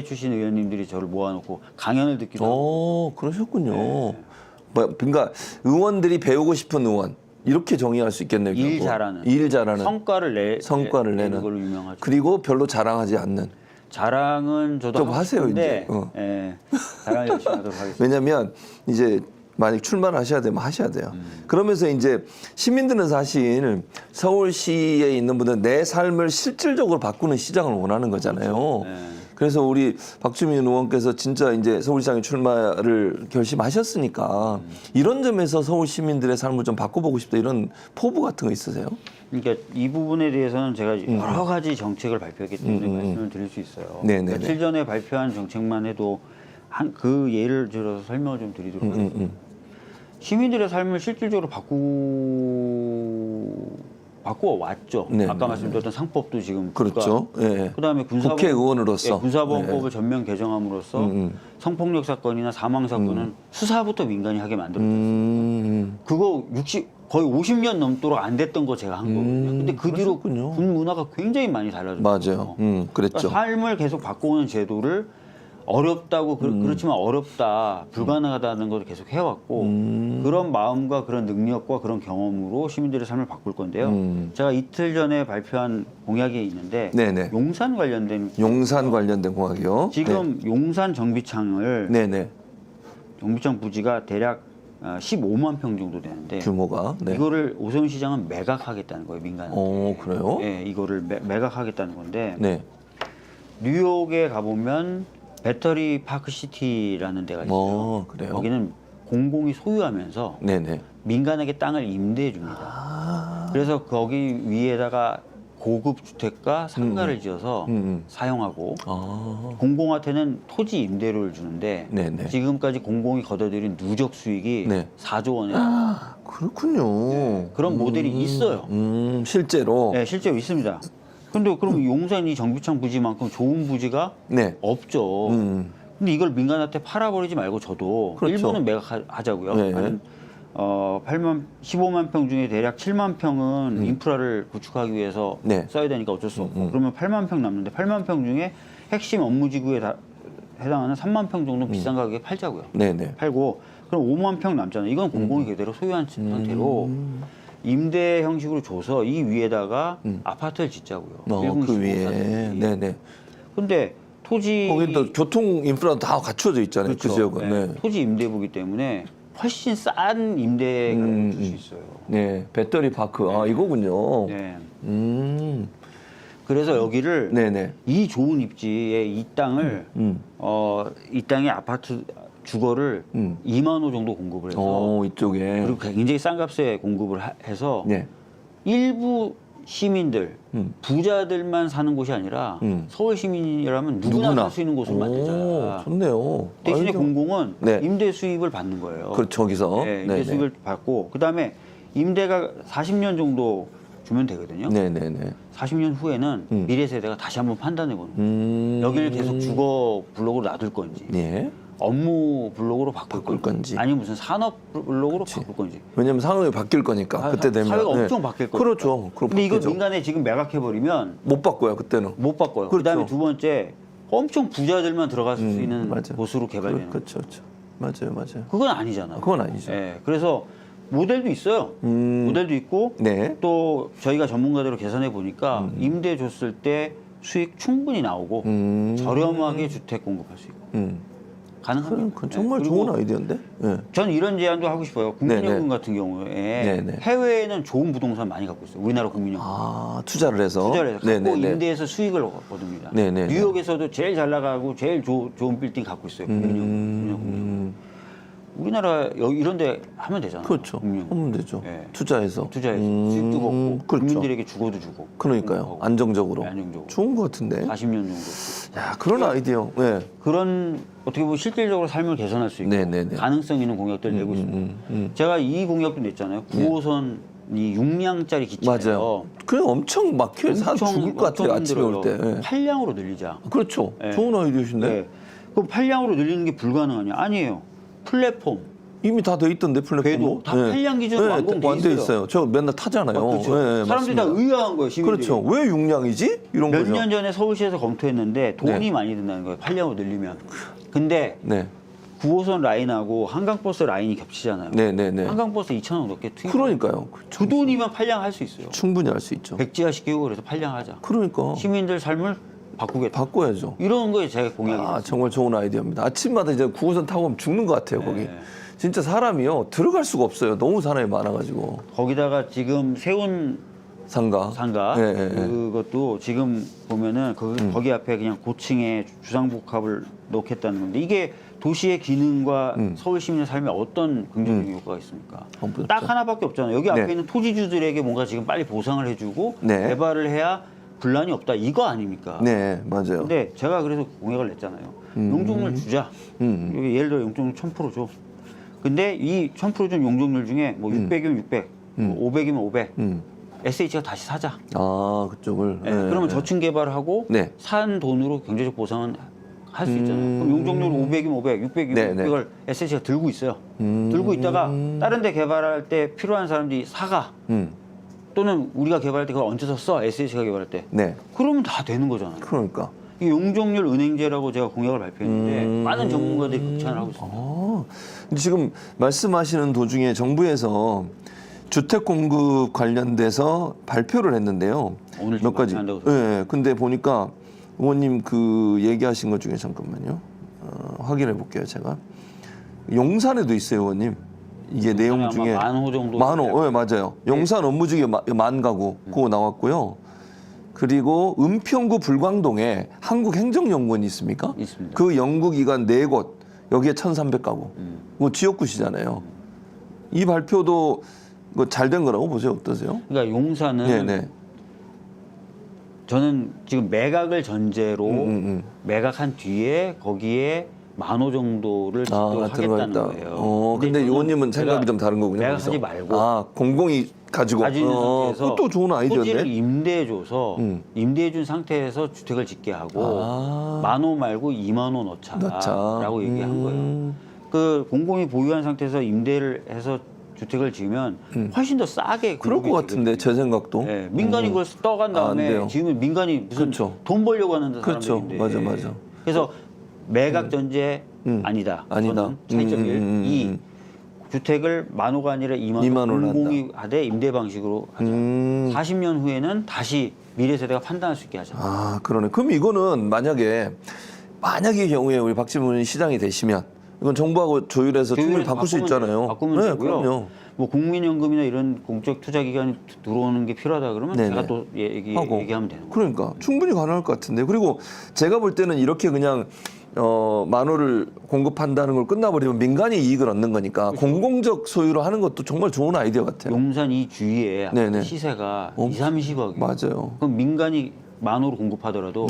출신 의원님들이 저를 모아놓고 강연을 듣기도 하고. 그러셨군요. 네. 그러니까 의원들이 배우고 싶은 의원 이렇게 정의할 수 있겠네요. 일 결국. 잘하는. 일 잘하는. 성과를 내는 걸로 유명하죠. 그리고 별로 자랑하지 않는. 자랑은 저도 좀 하고 하세요, 싶은데, 이제. 예, 자랑 열심히 하도록 하겠습니다. 왜냐하면 이제 만약 출마를 하셔야 되면 하셔야 돼요. 그러면서 이제 시민들은 사실 서울시에 있는 분들은 내 삶을 실질적으로 바꾸는 시장을 원하는 거잖아요. 네. 그래서 우리 박주민 의원께서 진짜 이제 서울시장에 출마를 결심하셨으니까 이런 점에서 서울 시민들의 삶을 좀 바꿔보고 싶다 이런 포부 같은 거 있으세요? 그러니까 이 부분에 대해서는 제가 여러 가지 정책을 발표했기 때문에 말씀을 드릴 수 있어요. 네네네. 며칠 전에 발표한 정책만 해도 그 예를 들어서 설명을 좀 드리도록 하겠습니다. 시민들의 삶을 실질적으로 바꾸어 왔죠. 네, 아까 말씀드렸던 상법도 지금 그렇죠. 예. 그다음에 국회의원으로서 군사법을 전면 개정함으로써 성폭력 사건이나 사망 사건은 수사부터 민간이 하게 만들었죠. 그거 거의 50년 넘도록 안 됐던 거 제가 한 거거든요. 근데 그 뒤로 그러셨군요. 군 문화가 굉장히 많이 달라졌어요. 맞아요. 그랬죠. 그러니까 삶을 계속 바꿔오는 제도를 어렵다고 그렇지만 어렵다, 불가능하다는 걸 계속 해왔고 그런 마음과 그런 능력과 그런 경험으로 시민들의 삶을 바꿀 건데요. 제가 이틀 전에 발표한 공약이 있는데 네네. 용산 관련된 용산 관련된 공약이요. 지금 용산 정비창을 네네. 정비창 부지가 대략 15만 평 정도 되는데 규모가. 네. 이거를 오세훈 시장은 매각하겠다는 거예요, 민간한테. 그래요? 네, 이거를 매각하겠다는 건데 네. 뉴욕에 가보면 배터리 파크 시티라는 데가 있어요. 그래요? 거기는 공공이 소유하면서 네네. 민간에게 땅을 임대해 줍니다. 그래서 거기 위에다가 고급 주택과 상가를 지어서 사용하고 공공한테는 토지 임대료를 주는데 네네. 지금까지 공공이 거둬들인 누적 수익이 네. 4조 원에 그렇군요. 그런 모델이 있어요. 실제로. 네, 실제로 있습니다. 근데 그럼 용산 이 정비창 부지만큼 좋은 부지가 네. 없죠. 근데 이걸 민간한테 팔아버리지 말고 저도 그렇죠. 일부는 매각하자고요. 네. 한 15만 평 중에 대략 7만 평은 인프라를 구축하기 위해서 네. 써야 되니까 어쩔 수 없고 그러면 8만 평 남는데 8만 평 중에 핵심 업무지구에 해당하는 3만 평 정도 비싼 가격에 팔자고요. 네네. 팔고 그럼 5만 평 남잖아요. 이건 공공이 그대로 소유한 상태로 임대 형식으로 줘서 이 위에다가 아파트를 짓자고요. 그 위에. 네네. 근데 토지 거기 또 교통 인프라 다 갖춰져 있잖아요. 그렇죠. 그 지역은. 네. 네. 토지 임대부기 때문에 훨씬 싼 임대 가격을 줄 수 있어요. 네. 배터리 파크. 이거군요. 네. 그래서 여기를 네네. 이 좋은 입지에 이 땅을 이 땅에 아파트 주거를 2만 호 정도 공급을 해서 이쪽에. 그리고 굉장히 싼 값에 공급을 해서 네. 일부 시민들, 부자들만 사는 곳이 아니라 서울 시민이라면 누구나 살 수 있는 곳을 만들자. 좋네요. 대신에 공공은 네. 임대 수입을 받는 거예요. 그렇죠. 저기서. 네, 임대 수입을 받고 그다음에 임대가 40년 정도 주면 되거든요. 네네네. 40년 후에는 미래 세대가 다시 한번 판단해 보는 여기를 계속 주거 블록으로 놔둘 건지 예. 업무 블록으로 바꿀 건지. 아니면 무슨 산업 블록으로 바꿀 건지. 왜냐면 상황이 바뀔 거니까 그때 되면. 사회가 엄청 바뀔 거예요. 그렇죠. 근데 이거 민간에 지금 매각해 버리면 못 바꿔요 그때는. 못 바꿔요. 그렇죠. 그다음에 두 번째 엄청 부자들만 들어갈 수 있는 곳으로 개발되는. 그렇죠. 맞아요. 그건 아니잖아요. 그건 아니죠. 네, 그래서 모델도 있어요. 모델도 있고 네. 또 저희가 전문가대로 계산해 보니까 임대 줬을 때 수익 충분히 나오고 저렴하게 주택 공급할 수 있고 가능합니다. 그건 정말 네, 좋은 아이디어인데. 네. 전 이런 제안도 하고 싶어요. 국민연금 같은 경우에 네네. 해외에는 좋은 부동산 많이 갖고 있어요. 우리나라 국민연금. 투자를 해서. 투자를 해서 갖고 임대해서 수익을 얻습니다. 네네. 뉴욕에서도 제일 잘 나가고 제일 좋은 빌딩 갖고 있어요. 국민연금. 우리나라 이런 데 하면 되잖아요. 그렇죠. 하면 되죠. 네. 투자해서. 수익도 걷고 그렇죠. 국민들에게 주거도 주고. 그러니까요. 안정적으로. 네, 안정적으로. 좋은 것 같은데. 40년 정도. 야, 그런 아이디어. 네. 그런 어떻게 보면 실질적으로 삶을 개선할 수 있고 네네네. 가능성 있는 공약들을 내고 있습니다. 제가 이 공약도 냈잖아요. 9호선이 6량짜리 기차예요. 맞아요. 그래 엄청 막혀요. 사람 죽을 것 같아요. 아침에 올 때. 네. 8량으로 늘리자. 그렇죠. 네. 좋은 아이디어신데. 네. 그럼 8량으로 늘리는 게 불가능하냐? 아니에요. 플랫폼. 이미 다 돼 있던데 플랫폼. 궤도 다 판량 기준으로 완공돼 완돼 있어요. 있어요. 저 맨날 타잖아요. 그렇죠. 네, 사람들이 맞습니다. 다 의아한 거예요. 시민들이. 그렇죠. 왜 6량이지? 이런 몇 거죠. 년 전에 서울시에서 검토했는데 돈이 네. 많이 든다는 거예요. 판량으로 늘리면. 근데 네, 9호선 라인하고 한강버스 라인이 겹치잖아요. 네, 네, 네. 한강버스 2,000원 넘게 투입. 그러니까요. 그 돈이면 판량할 수 있어요. 충분히 할 수 있죠. 백지화 시키고 그래서 판량하자. 그러니까 시민들 삶을 바꾸겠다. 바꿔야죠. 이런 거에 제가 공약이 아, 됐어요. 정말 좋은 아이디어입니다. 아침마다 이제 9호선 타고 오면 죽는 것 같아요, 거기. 네. 진짜 사람이요. 들어갈 수가 없어요. 너무 사람이 많아가지고. 거기다가 지금 세운 상가. 상가 네, 네, 네. 그것도 지금 보면은 거기 앞에 그냥 고층에 주상복합을 넣겠다는 건데 이게 도시의 기능과 서울 시민의 삶에 어떤 긍정적인 효과가 있습니까? 없죠. 딱 하나밖에 없잖아요. 여기 앞에 네. 있는 토지주들에게 뭔가 지금 빨리 보상을 해주고 네. 개발을 해야 분란이 없다 이거 아닙니까? 네, 맞아요. 근데 제가 그래서 공약을 냈잖아요. 용적률 주자. 여기 예를 들어 용적률 1000% 줘. 근데 이 1000% 준 용적률 중에 뭐 600이면 600, 뭐 500이면 500. SH가 다시 사자. 아, 그쪽을. 네, 그러면 저층 개발하고 네. 산 돈으로 경제적 보상은 할 수 있잖아요. 그럼 용적률 500이면 500, 600이면 네, 네. 600을 SH가 들고 있어요. 들고 있다가 다른 데 개발할 때 필요한 사람들이 사가. 또는 우리가 개발할 때 그걸 얹어서 써. SH가 개발할 때. 네. 그러면 다 되는 거잖아요. 그러니까. 이 용적률 은행제라고 제가 공약을 발표했는데 많은 전문가들이 극찬을 하고 있습니다. 근데 지금 말씀하시는 도중에 정부에서 주택 공급 관련돼서 발표를 했는데요. 오늘 몇 가지. 발표한다고 네. 근데 보니까 의원님 그 얘기하신 것 중에 잠깐만요. 확인해 볼게요, 제가. 용산에도 있어요, 의원님. 이게 내용 아마 중에 만호 정도. 만호, 네, 맞아요. 용산 업무지기 만 가구 그거 나왔고요. 그리고 은평구 불광동에 한국행정연구원이 있습니까? 있습니다. 그 연구기관 4곳 여기에 1,300가구. 뭐 지역구시잖아요. 이 발표도 잘 된 거라고 보세요. 어떠세요? 그러니까 용산은 네, 네. 저는 지금 매각을 전제로 매각한 뒤에 거기에 만호 정도를 집도를 하겠다는 들어가 거예요. 근데 저는 의원님은 생각이 제가 좀 다른 거군요. 매각하지 거기서. 말고 아, 공공이 가지고. 가지고 있는 상태에서 그것도 좋은 토지를 아이디어인데. 임대해줘서 임대해준 상태에서 주택을 짓게 하고 만호 말고 2만 원 넣자라고 얘기한 거예요. 그 공공이 보유한 상태에서 임대를 해서 주택을 지으면 훨씬 더 싸게 그럴 것 같은데 제 생각도. 네, 민간이 그걸 떠간 안 다음에 돼요. 지금 민간이 무슨 그렇죠. 돈 벌려고 하는 그렇죠. 사람들인데 맞아. 그래서 매각 전제 아니다. 아니다. 저는 차이점 1. 2. 주택을 만호가 아니라 2만 원 원을 공공이 하되 임대 방식으로 하자. 40년 후에는 다시 미래 세대가 판단할 수 있게 하자. 아, 그러네. 그럼 이거는 만약의 경우에 우리 박지문 시장이 되시면 이건 정부하고 조율해서 충분히 바꿀 수 있잖아요. 바꾸면 네, 되고요. 그럼요. 뭐 국민연금이나 이런 공적 투자 기관이 들어오는 게 필요하다 그러면 네네. 제가 또 하고. 얘기하면 되는 거예요. 그러니까 충분히 가능할 것 같은데. 그리고 제가 볼 때는 이렇게 그냥 만호를 공급한다는 걸 끝나버리면 민간이 이익을 얻는 거니까 그렇죠. 공공적 소유로 하는 것도 정말 좋은 아이디어 같아요. 용산 이 주위에 네네. 시세가 2, 30억이에요. 맞아요. 그럼 민간이 만호로 공급하더라도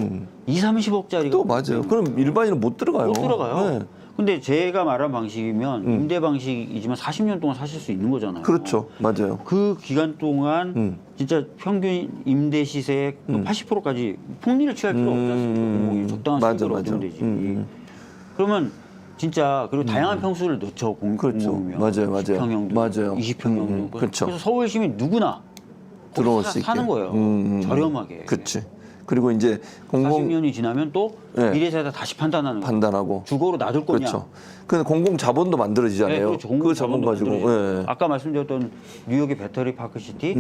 2, 30억짜리가 또 맞아요. 그럼 일반인은 못 들어가요. 못 들어가요. 네. 근데 제가 말한 방식이면 임대 방식이지만 40년 동안 사실 수 있는 거잖아요. 그렇죠. 맞아요. 그 기간 동안 진짜 평균 임대 시세의 80%까지 폭리를 취할 필요 없지 않습니까? 공공이 적당한 맞아, 수익을 맞아. 얻으면 되지. 그러면 진짜 그리고 다양한 평수를 넣죠. 그렇죠. 공공이면. 맞아요, 맞아요. 10평형도 맞아요. 20평형도. 그렇죠. 그래서 서울 시민 누구나 들어올 수 있게 사는 거예요. 저렴하게. 그렇지. 그리고 이제 공공 40년이 지나면 또 네. 미래 세대 다시 판단하는 거예요. 판단하고 주거로 놔둘 거냐. 그렇죠. 근데 공공 자본도 만들어지잖아요. 네, 그렇죠. 그 자본 가지고. 예. 아까 말씀드렸던 뉴욕의 배터리 파크 시티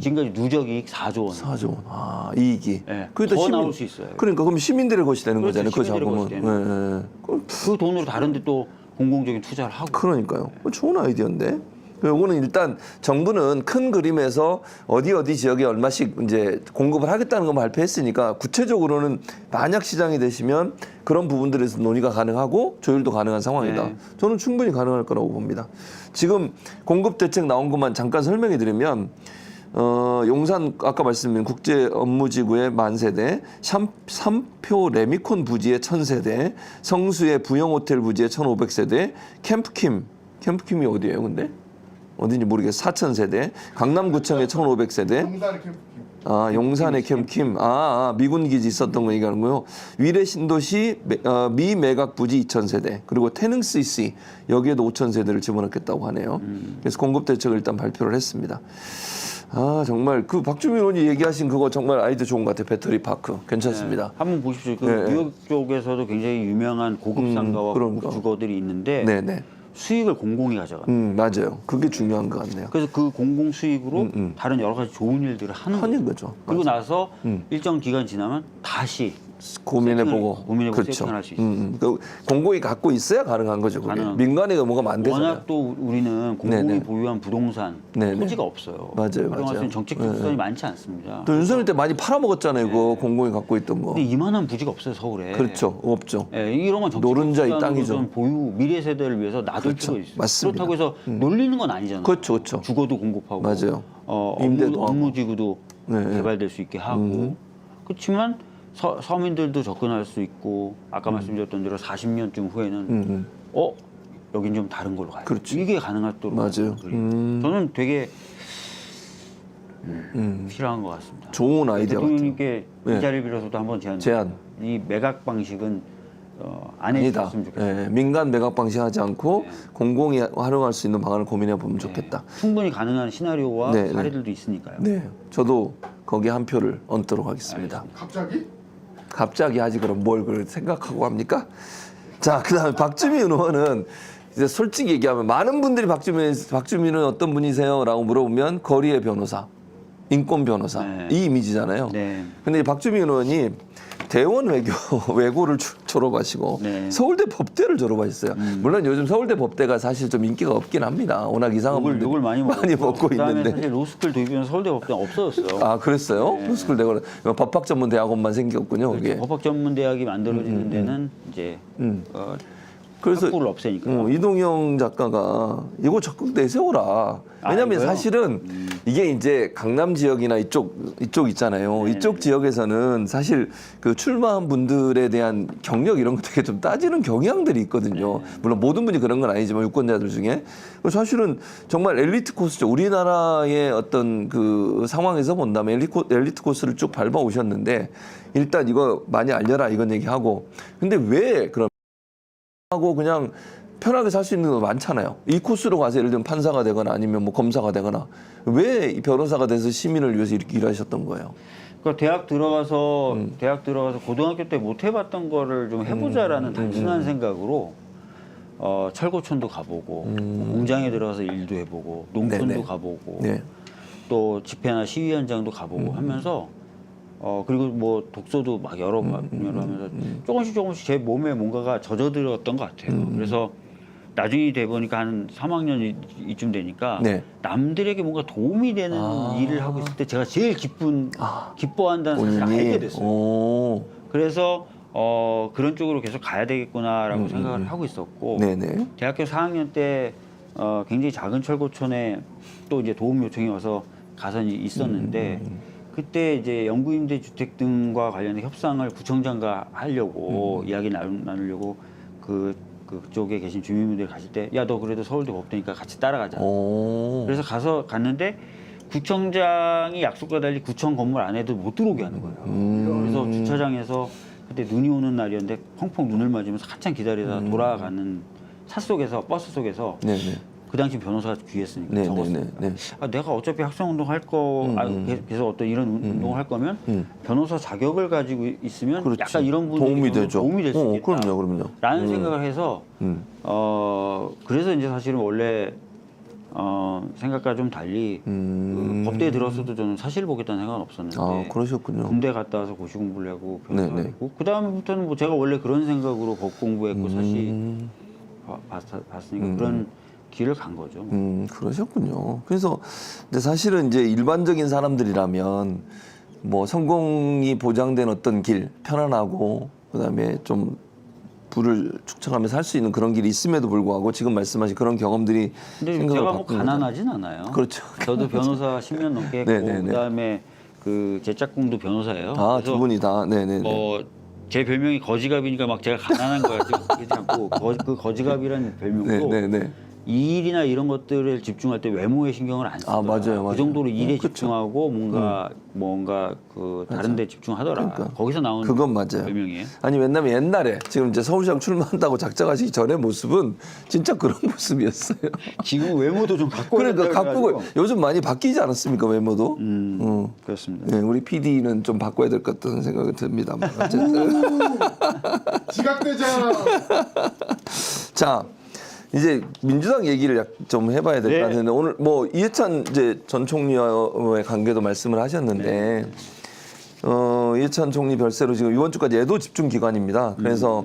지금까지 누적 이익 4조 원. 4조 원. 아, 이익이. 네, 그러니까 더 나올 수 있어요. 그러니까 그럼 시민들의 것이 되는 그렇죠. 거잖아요. 그 시민들의 자본은. 것이 예. 그럼 그 돈으로 다른데 또 공공적인 투자를 하고. 그러니까요. 좋은 아이디어인데. 요거는 일단 정부는 큰 그림에서 어디 지역에 얼마씩 이제 공급을 하겠다는 거 발표했으니까 구체적으로는 만약 시장이 되시면 그런 부분들에서 논의가 가능하고 조율도 가능한 상황이다. 네. 저는 충분히 가능할 거라고 봅니다. 지금 공급 대책 나온 것만 잠깐 설명해 드리면 용산 아까 말씀드린 국제 업무지구의 10,000세대, 삼표 레미콘 부지의 1,000세대, 성수의 부영 호텔 부지의 1,500세대, 캠프킴이 어디예요, 근데? 어딘지 모르겠어요. 4,000세대, 강남구청의 1,500세대. 용산의 캠프. 아, 용산의 캠킴. 미군 기지 있었던 거 얘기하는 거요. 위례 신도시 미 매각 부지 2,000세대 그리고 태능CC 여기에도 5,000세대를 집어넣겠다고 하네요. 그래서 공급 대책을 일단 발표를 했습니다. 정말 그 박주민 의원이 얘기하신 그거 정말 아이디어 좋은 것 같아요. 배터리 파크 괜찮습니다. 네, 한번 보십시오. 그 네. 뉴욕 쪽에서도 굉장히 유명한 고급 상가와 그런가. 고급 주거들이 있는데 네네. 수익을 공공이 가져가요. 맞아요. 그게 중요한 것 같네요. 그래서 그 공공 수익으로 다른 여러 가지 좋은 일들을 하는 거죠. 하는 거죠. 그리고 나서 일정 기간 지나면 다시 고민해보고 고민해보고 세팅할 수 있어요. 그 공공이 갖고 있어야 가능한 거죠. 그게. 가능한 민간에 뭐가 안 되잖아요. 워낙 또 우리는 공공이 네네. 보유한 부동산 네네. 토지가 없어요. 맞아요, 활용할 수 있는 맞아요. 정책적 수단이 많지 않습니다. 또 윤석열 때 많이 팔아먹었잖아요. 그거 공공이 갖고 있던 거. 근데 이만한 부지가 없어요, 서울에. 그렇죠. 없죠. 예, 이런 건 정책적 노른자의 수단으로 땅이죠. 좀 보유 미래 세대를 위해서 놔둘 그렇죠. 필요가 있어요. 맞습니다. 그렇다고 해서 놀리는 건 아니잖아요. 그렇죠, 그렇죠. 주거도 공급하고, 맞아요. 임대도 하고. 업무지구도 네, 네. 개발될 수 있게 하고. 그렇지만 서민들도 접근할 수 있고, 아까 말씀드렸던 대로 40년쯤 후에는 여긴 좀 다른 걸로 가요. 그렇지. 이게 가능하도록. 맞아요. 저는 되게 필요한 것 같습니다. 좋은 아이디어 같아요. 대통령님께 네. 이 자리를 빌어서도 한번 제안. 이 매각 방식은 안 아니다. 해줬으면 좋겠어요. 예, 민간 매각 방식 하지 않고 공공이 활용할 수 있는 방안을 고민해 보면 좋겠다. 충분히 가능한 시나리오와 네, 네. 사례들도 있으니까요. 네, 저도 거기 한 표를 얹도록 하겠습니다. 갑자기 하지 그럼 뭘 그걸 생각하고 합니까? 자, 그다음에 박주민 의원은 이제 솔직히 얘기하면 많은 분들이 박주민은 어떤 분이세요?라고 물어보면 거리의 변호사, 인권 변호사 네. 이 이미지잖아요. 네. 근데 이 박주민 의원이 대원 외고를 졸업하시고 네. 서울대 법대를 졸업하셨어요. 물론 요즘 서울대 법대가 사실 좀 인기가 없긴 합니다. 워낙 이상한 분들 욕을 많이 먹고 그다음에 있는데. 사실 로스쿨 도입이면 서울대 법대는 없어졌어요. 아, 그랬어요? 로스쿨 대학원 법학 전문 대학원만 생겼군요. 그게. 법학 전문 대학이 만들어지는 데는 이제 그래서 학부를 없애니까. 이동영 작가가 이거 적극 내세워라. 왜냐하면 이거요? 사실은 이게 이제 강남 지역이나 이쪽 있잖아요. 이쪽 지역에서는 사실 그 출마한 분들에 대한 경력 이런 거 되게 좀 따지는 경향들이 있거든요. 물론 모든 분이 그런 건 아니지만 유권자들 중에 사실은 정말 엘리트 코스죠. 우리나라의 어떤 그 상황에서 본다면 엘리트 코스를 쭉 밟아 오셨는데 일단 이거 많이 알려라 이건 얘기하고 근데 왜 그럼 하고 그냥 편하게 살 수 있는 거 많잖아요. 이 코스로 가서 예를 들면 판사가 되거나 아니면 뭐 검사가 되거나 왜 이 변호사가 돼서 시민을 위해서 이렇게 일하셨던 거예요? 그러니까 대학 들어가서 고등학교 때 못 해봤던 거를 좀 해보자라는 단순한 생각으로 철거촌도 가보고 공장에 들어가서 일도 해보고 농촌도 네네. 가보고 네. 또 집회나 시위 현장도 가보고 하면서 그리고 뭐 독서도 막 여러 하면서 조금씩 제 몸에 뭔가가 젖어들었던 것 같아요. 그래서 나중에 돼 보니까 한 3학년 이쯤 되니까 네. 남들에게 뭔가 도움이 되는 일을 하고 있을 때 제가 제일 기뻐한다는 사실을 알게 됐어요. 오. 그래서 그런 쪽으로 계속 가야 되겠구나라고 생각을 하고 있었고 네네. 대학교 4학년 때 굉장히 작은 철거촌에 또 이제 도움 요청이 와서 가서 있었는데 그때 이제 영구임대 주택 등과 관련된 협상을 구청장과 하려고 이야기 나누려고 그쪽에 계신 주민분들이 가실 때 야 너 그래도 서울대 법대니까 같이 따라가자. 오. 그래서 갔는데 구청장이 약속과 달리 구청 건물 안에도 못 들어오게 하는 거예요. 그래서 주차장에서 그때 눈이 오는 날이었는데 펑펑 눈을 맞으면서 한참 기다리다 돌아가는 차 속에서 버스 속에서 네네. 그 당시 변호사가 귀했으니까 적었어요. 네. 내가 어차피 학생운동 할 거, 계속 어떤 이런 운동을 할 거면 변호사 자격을 가지고 있으면 그렇지. 약간 이런 분들이 도움이 되죠. 도움이 될 수 있겠다. 그럼요. 라는 생각을 해서 그래서 이제 사실은 원래 생각과 좀 달리 그 법대에 들어서도 저는 사실 보겠다는 생각은 없었는데 아, 그러셨군요. 군대 갔다 와서 고시 공부를 하고 변호사가 네네. 됐고 그 다음부터는 뭐 제가 원래 그런 생각으로 법 공부했고 사실 봤으니까 그런 길을 간 거죠. 그러셨군요. 그래서 근데 사실은 이제 일반적인 사람들이라면 뭐 성공이 보장된 어떤 길, 편안하고 그다음에 좀 부를 축적하면서 할 수 있는 그런 길이 있음에도 불구하고 지금 말씀하신 그런 경험들이 근데 생각을 제가 뭐 바꾼 가난하진 않아요. 그렇죠. 저도 변호사 10년 넘게 했고 네네네. 그다음에 그 제 짝꿍도 변호사예요. 아, 그래서 두 분이 다. 네네네. 제 별명이 거지갑이니까 막 제가 가난한 거야. 그렇지 않고 그 거지갑이라는 별명도 네네네. 이 일이나 이런 것들을 집중할 때 외모에 신경을 안 쓰더라. 맞아요. 그 정도로 일에 그쵸. 집중하고 뭔가 그 다른 데 집중하더라. 그러니까. 거기서 나온 그건 맞아요. 별명이에요. 아니 왜냐면 옛날에 지금 이제 서울시장 출마한다고 작정하시기 전에 모습은 진짜 그런 모습이었어요. 지금 외모도 좀 갖고 그러니까 있다고 갖고 해가지고. 요즘 많이 바뀌지 않았습니까 외모도? 그렇습니다. 네, 우리 PD는 좀 바꿔야 될 것 같다는 생각이 듭니다만 어쨌든 지각대장. 자 이제 민주당 얘기를 좀 해봐야 될 것 네. 같은데 오늘 뭐 이해찬 이제 전 총리와의 관계도 말씀을 하셨는데 이해찬 총리 별세로 지금 이번 주까지 애도 집중 기간입니다. 그래서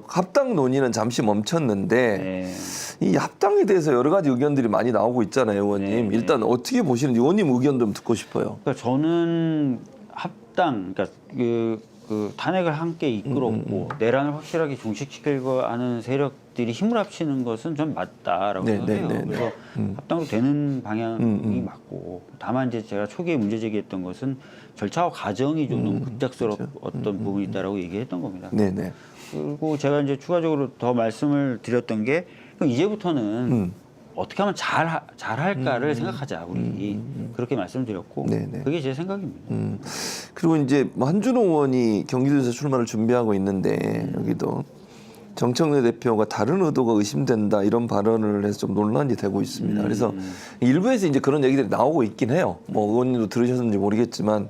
합당 논의는 잠시 멈췄는데 네. 이 합당에 대해서 여러 가지 의견들이 많이 나오고 있잖아요, 의원님. 네. 일단 어떻게 보시는지 의원님 의견 좀 듣고 싶어요. 그러니까 저는 합당, 그러니까 그 탄핵을 함께 이끌었고 내란을 확실하게 종식시키려고 하는 세력들이 힘을 합치는 것은 좀 맞다라고 네, 생각해요. 네, 네, 네. 그래서 합당으로 되는 방향이 맞고 다만 이제 제가 초기에 문제 제기했던 것은 절차와 과정이 좀 너무 급작스러웠던 부분이 있다라고 얘기했던 겁니다. 네네. 그리고 제가 이제 추가적으로 더 말씀을 드렸던 게 그럼 이제부터는 어떻게 하면 잘 할까를 생각하자 우리 그렇게 말씀드렸고 네네. 그게 제 생각입니다. 그리고 이제 뭐 한준호 의원이 경기도에서 출마를 준비하고 있는데 여기도 정청래 대표가 다른 의도가 의심된다 이런 발언을 해서 좀 논란이 되고 있습니다. 그래서 일부에서 이제 그런 얘기들이 나오고 있긴 해요. 뭐 의원님도 들으셨는지 모르겠지만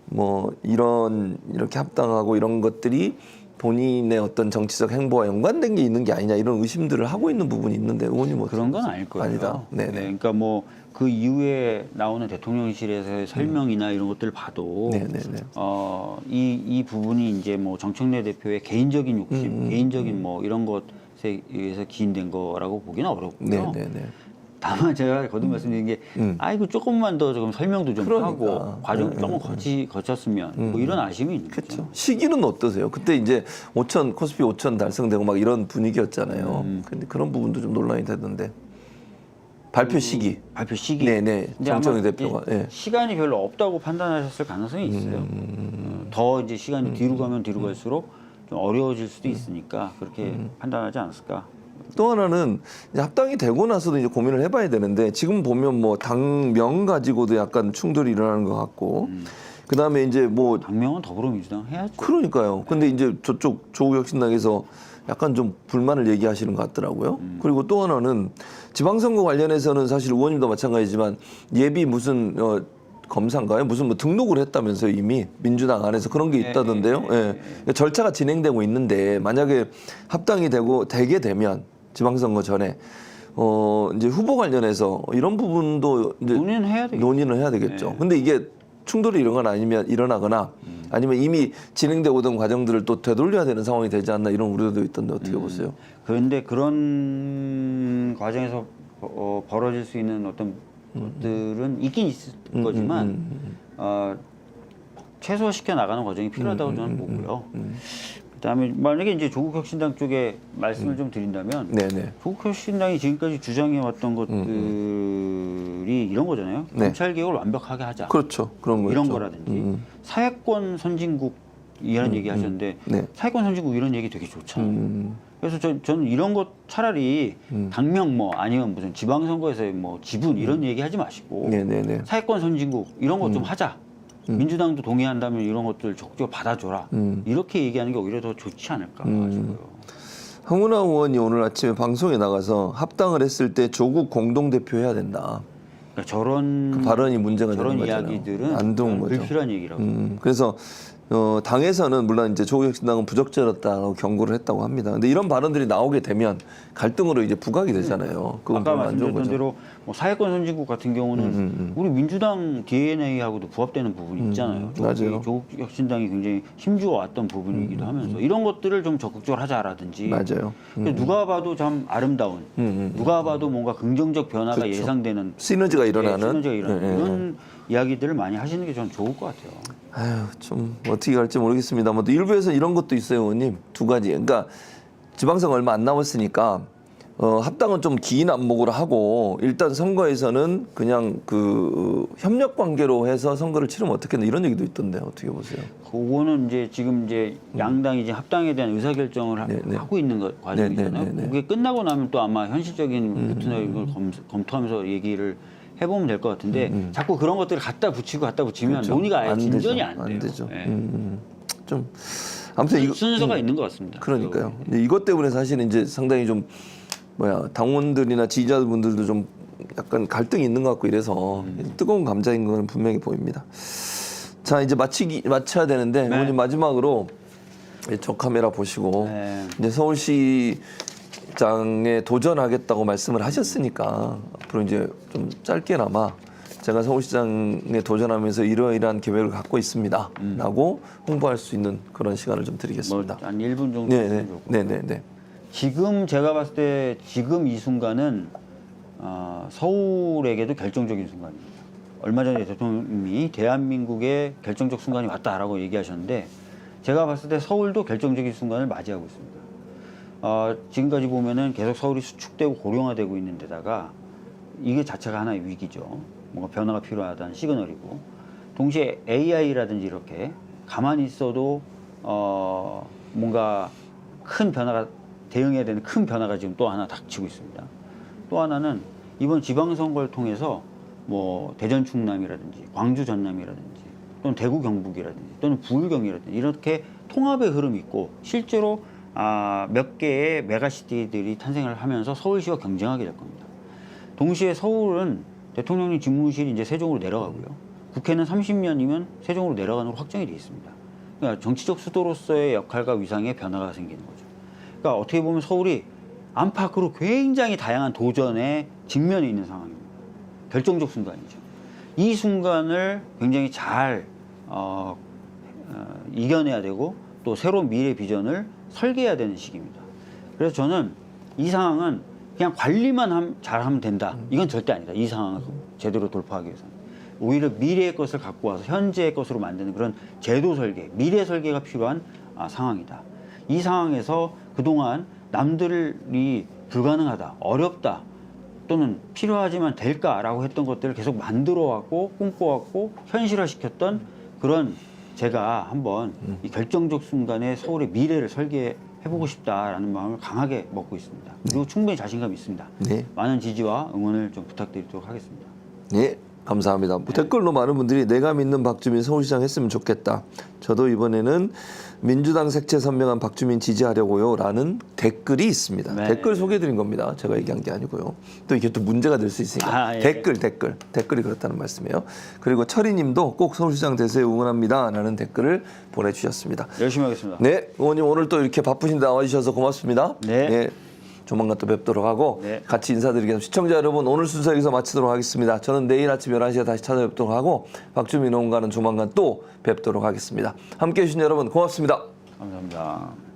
뭐 이렇게 합당하고 이런 것들이 본인의 어떤 정치적 행보와 연관된 게 있는 게 아니냐 이런 의심들을 하고 있는 부분이 있는데 의원님 뭐 그런 건 아닐 거예요. 아니다. 네네. 네, 그러니까 뭐 그 이후에 나오는 대통령실에서의 설명이나 이런 것들을 봐도 네네네. 이 부분이 이제 뭐 정청래 대표의 개인적인 욕심, 개인적인 뭐 이런 것에 의해서 기인된 거라고 보기는 어렵고요. 네네네. 다만 제가 거듭 말씀드린 게 아이고 조금만 더 조금 설명도 좀 그러니까. 하고 과정 조금 거쳤으면 뭐 이런 아쉬움이 있는 거죠. 그렇죠. 시기는 어떠세요? 그때 이제 코스피 5천 달성되고 막 이런 분위기였잖아요. 근데 그런 부분도 좀 논란이 되던데. 발표 시기. 발표 시기. 네네. 근데 정청래 아마 대표가. 이제 예. 시간이 별로 없다고 판단하셨을 가능성이 있어요. 더 이제 시간이 뒤로 가면 뒤로 갈수록 좀 어려워질 수도 있으니까 그렇게 판단하지 않았을까. 또 하나는 이제 합당이 되고 나서도 이제 고민을 해봐야 되는데 지금 보면 뭐 당명 가지고도 약간 충돌이 일어나는 것 같고 그 다음에 이제 뭐 당명은 더불어민주당 해야죠. 그러니까요. 근데 이제 저쪽 조국혁신당에서 약간 좀 불만을 얘기하시는 것 같더라고요. 그리고 또 하나는 지방선거 관련해서는 사실 의원님도 마찬가지지만 예비 무슨 검사인가요? 무슨 뭐 등록을 했다면서요 이미 민주당 안에서 그런 게 있다던데요. 예. 절차가 진행되고 있는데 만약에 합당이 되게 되면 지방선거 전에 이제 후보 관련해서 이런 부분도 이제 논의는 해야 되겠죠. 네. 근데 이게 충돌이 일어나거나 아니면 이미 진행되고 있던 과정들을 또 되돌려야 되는 상황이 되지 않나 이런 우려도 있던데 어떻게 보세요? 그런데 그런 과정에서 벌어질 수 있는 어떤 것들은 있긴 있을 거지만 최소화시켜 나가는 과정이 필요하다고 저는 보고요. 그다음에 만약에 이제 조국혁신당 쪽에 말씀을 좀 드린다면 네네. 조국혁신당이 지금까지 주장해왔던 것들이 이런 거잖아요. 네. 검찰 개혁을 완벽하게 하자. 그렇죠. 그런 거죠. 이런 거라든지 사회권 선진국 이런 얘기 하셨는데 네. 사회권 선진국 이런 얘기 되게 좋잖아요. 그래서 저는 이런 것 차라리 당명 뭐 아니면 무슨 지방선거에서의 뭐 지분 이런 얘기 하지 마시고 네네네. 사회권 선진국 이런 것 좀 하자. 민주당도 동의한다면 이런 것들 적극적으로 받아줘라. 이렇게 얘기하는 게 오히려 더 좋지 않을까 싶어요. 황운하 의원이 오늘 아침에 방송에 나가서 합당을 했을 때 조국 공동대표 해야 된다. 그러니까 저런 그 발언이 문제가 되는 저런 거잖아요. 이야기들은 안 좋은 거죠. 불필요한 얘기라고. 그래서 당에서는 물론 이제 조국혁신당은 부적절했다고 경고를 했다고 합니다. 근데 이런 발언들이 나오게 되면 갈등으로 이제 부각이 되잖아요. 그건 아까 별로 안 좋은 말씀드렸던 거죠. 대로 뭐 사회권 선진국 같은 경우는 우리 민주당 DNA하고도 부합되는 부분이 있잖아요. 맞아요. 조국혁신당이 굉장히 힘주어 왔던 부분이기도 하면서 이런 것들을 좀 적극적으로 하자라든지. 맞아요. 누가 봐도 참 아름다운, 누가 봐도 뭔가 긍정적 변화가 그렇죠. 예상되는 시너지가 일어나는 시너지가 일어나는 예, 예. 이런 이야기들을 많이 하시는 게 저는 좋을 것 같아요. 아유, 좀 어떻게 갈지 모르겠습니다만 또 일부에서 이런 것도 있어요, 의원님. 두 가지. 그러니까 지방선거 얼마 안 남았으니까 합당은 좀 긴 안목으로 하고 일단 선거에서는 그냥 그 협력 관계로 해서 선거를 치르면 어떻겠나 이런 얘기도 있던데 어떻게 보세요? 그거는 이제 지금 이제 양당이 이제 합당에 대한 의사결정을 네. 하고 있는 과정이잖아요. 네. 그게 끝나고 나면 또 아마 현실적인 루트나 이걸 검토하면서 얘기를 해보면 될 것 같은데 자꾸 그런 것들을 갖다 붙이면 그렇죠. 논의가 아예 안 진전이 되죠. 안 돼요. 안 되죠. 예. 좀 아무튼 이거 순서가 있는 것 같습니다. 그러니까요. 근데 이것 때문에 사실은 이제 상당히 좀 당원들이나 지지자분들도 좀 약간 갈등이 있는 것 같고 이래서 뜨거운 감자인 건 분명히 보입니다. 자 이제 마쳐야 되는데 네. 의원님 마지막으로 저 카메라 보시고 네. 이제 서울시장에 도전하겠다고 말씀을 하셨으니까 앞으로 이제 좀 짧게나마 제가 서울시장에 도전하면서 이러이러한 계획을 갖고 있습니다라고 홍보할 수 있는 그런 시간을 좀 드리겠습니다. 뭐한 1분 정도 네네 되면 좋고. 네네네. 지금 제가 봤을 때 지금 이 순간은 서울에게도 결정적인 순간입니다. 얼마 전에 대통령님이 대한민국의 결정적 순간이 왔다라고 얘기하셨는데 제가 봤을 때 서울도 결정적인 순간을 맞이하고 있습니다. 지금까지 보면은 계속 서울이 수축되고 고령화되고 있는 데다가 이게 자체가 하나의 위기죠. 뭔가 변화가 필요하다는 시그널이고 동시에 AI라든지 이렇게 가만히 있어도 뭔가 큰 변화가 대응해야 되는 큰 변화가 지금 또 하나 닥치고 있습니다. 또 하나는 이번 지방선거를 통해서 뭐 대전 충남이라든지 광주 전남이라든지 또는 대구 경북이라든지 또는 부울 경이라든지 이렇게 통합의 흐름이 있고 실제로 몇 개의 메가시티들이 탄생을 하면서 서울시와 경쟁하게 될 겁니다. 동시에 서울은 대통령님 집무실이 이제 세종으로 내려가고요. 국회는 30년이면 세종으로 내려가는 걸로 확정이 되어 있습니다. 그러니까 정치적 수도로서의 역할과 위상에 변화가 생기는 거죠. 그러니까 어떻게 보면 서울이 안팎으로 굉장히 다양한 도전에 직면해 있는 상황입니다. 결정적 순간이죠. 이 순간을 굉장히 잘 이겨내야 되고 또 새로운 미래 비전을 설계해야 되는 시기입니다. 그래서 저는 이 상황은 그냥 관리만 잘하면 된다. 이건 절대 아니다. 이 상황을 제대로 돌파하기 위해서는. 오히려 미래의 것을 갖고 와서 현재의 것으로 만드는 그런 제도 설계, 미래 설계가 필요한 상황이다. 이 상황에서 그동안 남들이 불가능하다, 어렵다, 또는 필요하지만 될까라고 했던 것들을 계속 만들어왔고 꿈꿔왔고 현실화시켰던 그런 제가 한번 이 결정적 순간에 서울의 미래를 설계해보고 싶다라는 마음을 강하게 먹고 있습니다. 그리고 충분히 자신감이 있습니다. 네. 많은 지지와 응원을 좀 부탁드리도록 하겠습니다. 네, 감사합니다. 댓글로 많은 분들이 내가 믿는 박주민 서울시장 했으면 좋겠다. 저도 이번에는 민주당 색채 선명한 박주민 지지하려고요 라는 댓글이 있습니다. 네. 댓글 소개해드린 겁니다. 제가 얘기한 게 아니고요. 또 이게 또 문제가 될 수 있으니까 예. 댓글이 그렇다는 말씀이에요. 그리고 철이님도 꼭 서울시장 되세요 응원합니다 라는 댓글을 보내주셨습니다. 열심히 하겠습니다. 네, 의원님 오늘 또 이렇게 바쁘신데 나와주셔서 고맙습니다. 네. 조만간 또 뵙도록 하고 네. 같이 인사드리겠습니다. 시청자 여러분 오늘 순서 여기서 마치도록 하겠습니다. 저는 내일 아침 11시에 다시 찾아뵙도록 하고 박주민 의원과는 조만간 또 뵙도록 하겠습니다. 함께해 주신 여러분 고맙습니다. 감사합니다.